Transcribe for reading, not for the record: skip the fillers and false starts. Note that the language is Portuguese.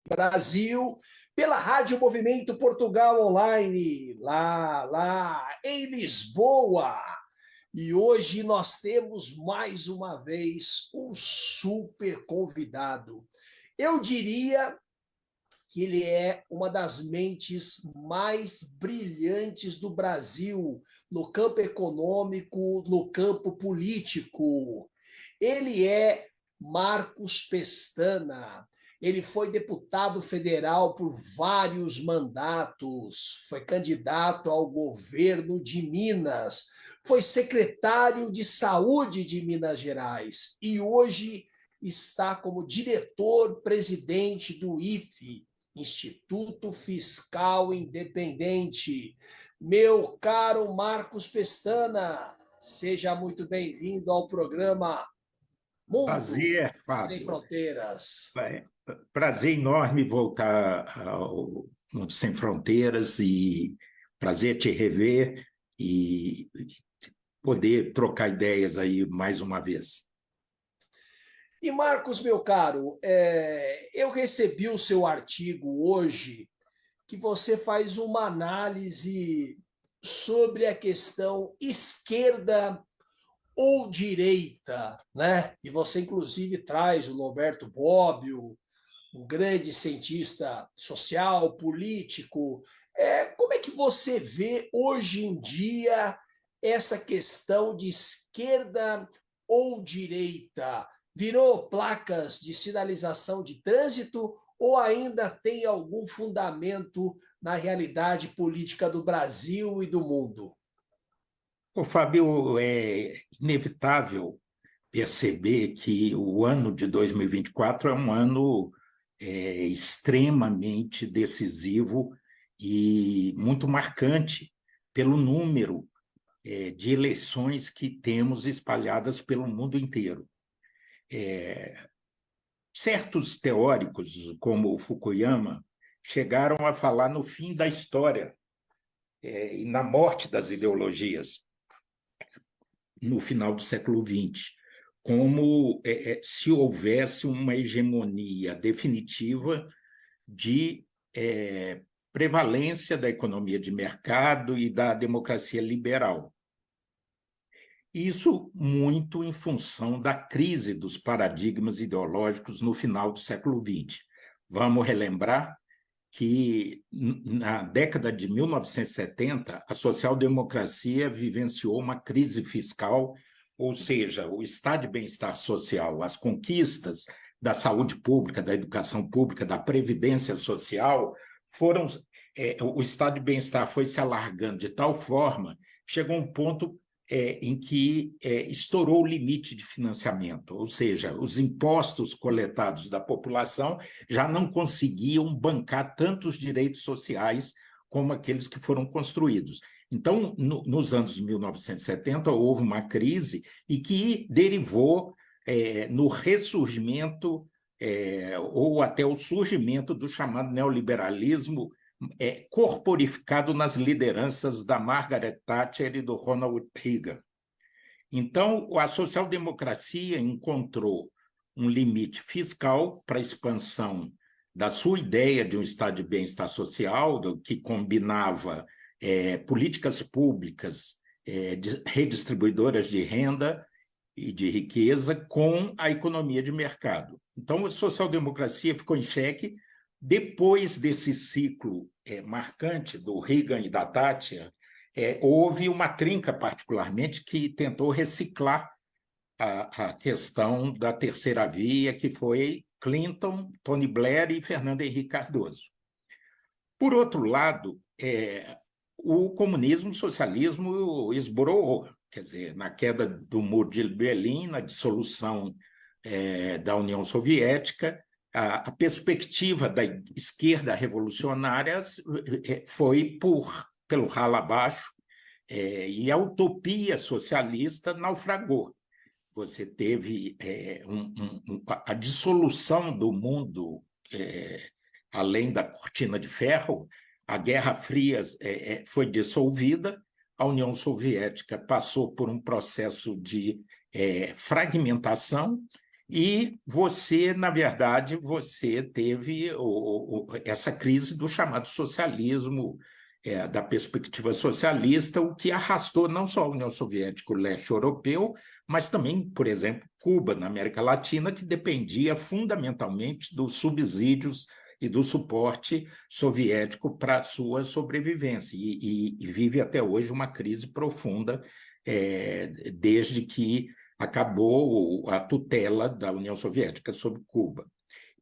Brasil, pela Rádio Movimento Portugal Online, lá em Lisboa. E hoje nós temos mais uma vez um super convidado. Eu diria que ele é uma das mentes mais brilhantes do Brasil no campo econômico, no campo político. Ele é Marcos Pestana. Ele foi deputado federal por vários mandatos, foi candidato ao governo de Minas, foi secretário de Saúde de Minas Gerais e hoje está como diretor-presidente do IFE, Instituto Fiscal Independente. Meu caro Marcos Pestana, seja muito bem-vindo ao programa Mundo Prazer, Sem Fábio. Fronteiras. Prazer enorme voltar ao Mundo Sem Fronteiras e prazer te rever e poder trocar ideias aí mais uma vez. E Marcos, meu caro, eu recebi o seu artigo hoje que você faz uma análise sobre a questão esquerda ou direita, né? E você, inclusive, traz o Norberto Bobbio, um grande cientista social, político. Como é que você vê hoje em dia essa questão de esquerda ou direita? Virou placas de sinalização de trânsito ou ainda tem algum fundamento na realidade política do Brasil e do mundo? Fábio, é inevitável perceber que o ano de 2024 é um ano extremamente decisivo e muito marcante pelo número de eleições que temos espalhadas pelo mundo inteiro. Certos teóricos, como o Fukuyama, chegaram a falar no fim da história e na morte das ideologias, no final do século XX, como se houvesse uma hegemonia definitiva de prevalência da economia de mercado e da democracia liberal. Isso muito em função da crise dos paradigmas ideológicos no final do século XX. Vamos relembrar que, na década de 1970, a social-democracia vivenciou uma crise fiscal, ou seja, o estado de bem-estar social, as conquistas da saúde pública, da educação pública, da previdência social, o estado de bem-estar foi se alargando de tal forma, chegou a um ponto em que estourou o limite de financiamento, ou seja, os impostos coletados da população já não conseguiam bancar tantos direitos sociais como aqueles que foram construídos. Então, nos anos 1970, houve uma crise e que derivou no ressurgimento ou até o surgimento do chamado neoliberalismo corporificado nas lideranças da Margaret Thatcher e do Ronald Reagan. Então, a social-democracia encontrou um limite fiscal para a expansão da sua ideia de um estado de bem-estar social, que combinava políticas públicas redistribuidoras de renda e de riqueza com a economia de mercado. Então, a social-democracia ficou em xeque. Depois desse ciclo marcante do Reagan e da Thatcher, houve uma trinca, particularmente, que tentou reciclar a questão da terceira via, que foi Clinton, Tony Blair e Fernando Henrique Cardoso. Por outro lado, o comunismo, o socialismo esboroou, quer dizer, na queda do Muro de Berlim, na dissolução da União Soviética, a perspectiva da esquerda revolucionária foi pelo ralo abaixo, e a utopia socialista naufragou. Você teve a dissolução do mundo além da cortina de ferro, a Guerra Fria foi dissolvida, a União Soviética passou por um processo de fragmentação E você, na verdade, você teve essa crise do chamado socialismo, da perspectiva socialista, o que arrastou não só a União Soviética, o leste europeu, mas também, por exemplo, Cuba, na América Latina, que dependia fundamentalmente dos subsídios e do suporte soviético para a sua sobrevivência, e vive até hoje uma crise profunda, desde que acabou a tutela da União Soviética sobre Cuba.